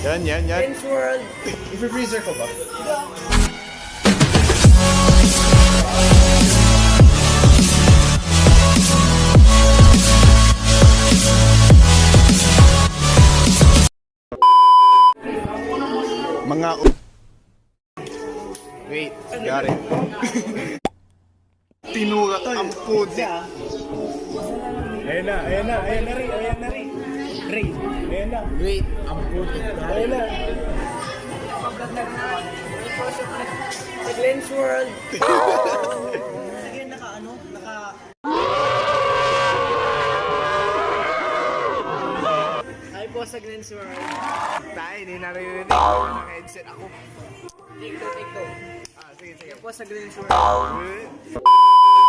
Yan. Glenn's World. I-freezer ko ba? Mga wait, gari. Tinurat ang puti. Ayan na, Ray. Ray, ayan na. Wait, ang puti. Ayan na. Sa Glenn's World. Sige, naka... Hi po sa Glenn's World. Tayo, hindi naririnig. Naka-headset ako. Take two. Sige. Yan po sa Glenn's World.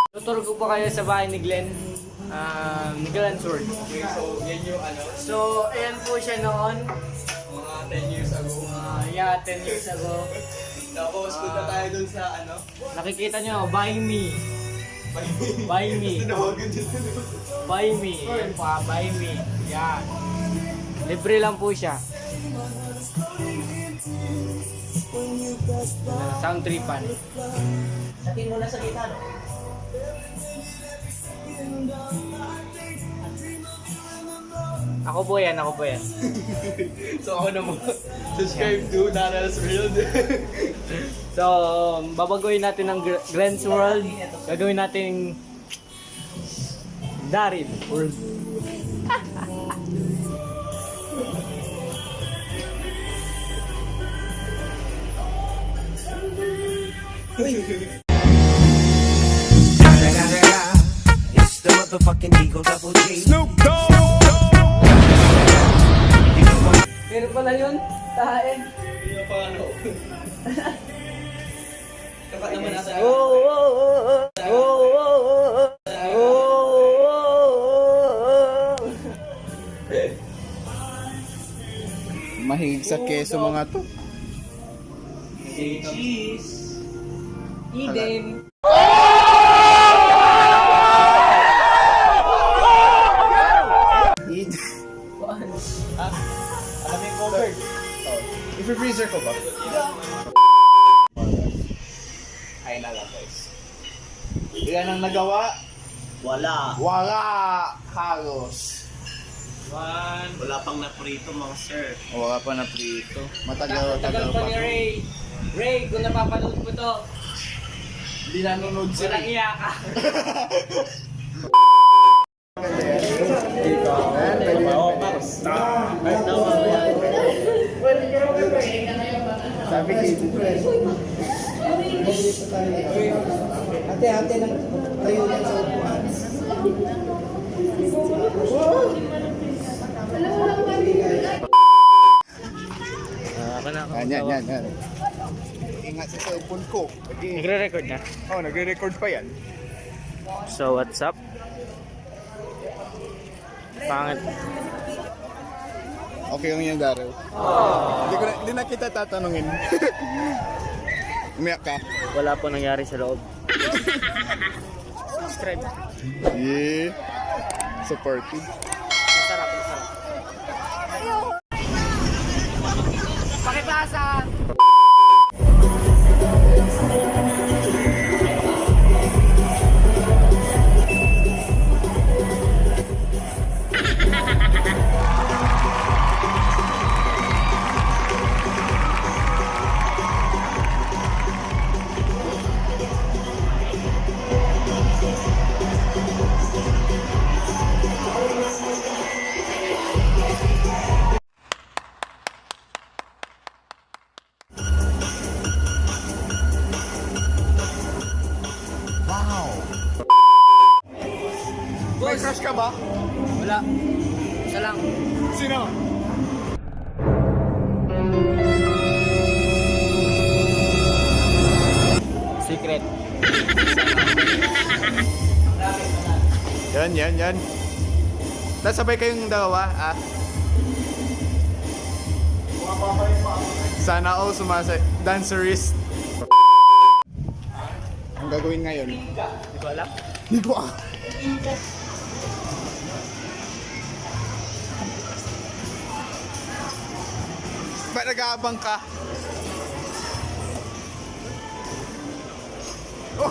Tuturo ko po kayo sa bahay ni Glenn. Ni Glenn's World. Okay, so yan yung So, ayan po siya noon. mga 10 years ago. 10 years ago. Tapos punta tayo dun sa Nakikita nyo, buy me. Buy me. Tinawagan dyan. Buy me. Yan pa, buy me. Yan. Libre lang po siya. Sound tripan. Satin mo na sa kita, no? Ako po yan. So ako naman, subscribe to Daryl's World. So, babaguhin natin ng Glenn's World. Gagawin natin Daryl World. It's the motherfucking Eagle Double G. Snoop Dogg! Pero pala yun, tahain. Hindi na pa ano. Kapat naman nasa... Mahilig sa keso mga to. Cheese. Eden. Alam yung covered. I-freezer ko ba? Ay na lang, guys. Ilan ang nagawa? Wala. Wala! Halos. Wala pang naprito, mga sir. Wala pa na prito. Matagal Tagal pa. pa ni Ray. Ray, kung napapanood mo to, Hindi nanonood si walang Ray. iya ka. Sabi dito. Ate lang tayo lang sa upuan. Yan. Ingat sa cellphone ko. Nagre-record na. Oh, nagre-record pa yan. So, what's up? Pangit. Okay lang yan, Daryl. Hindi na kita tatanungin. Umiyak ka. Wala po nangyari sa loob. Subscribe. Yeah. Supportive. Masarap. Pakipasa! May crush ka ba? Wala. Isa lang. Sino? Secret. Yan. Nasabay kayong dalawa, ah. Sana all dancerist. Ang gagawin ngayon? Hindi ko alam. Hindi ko ah. Ba't nag-aabang ka? Oh.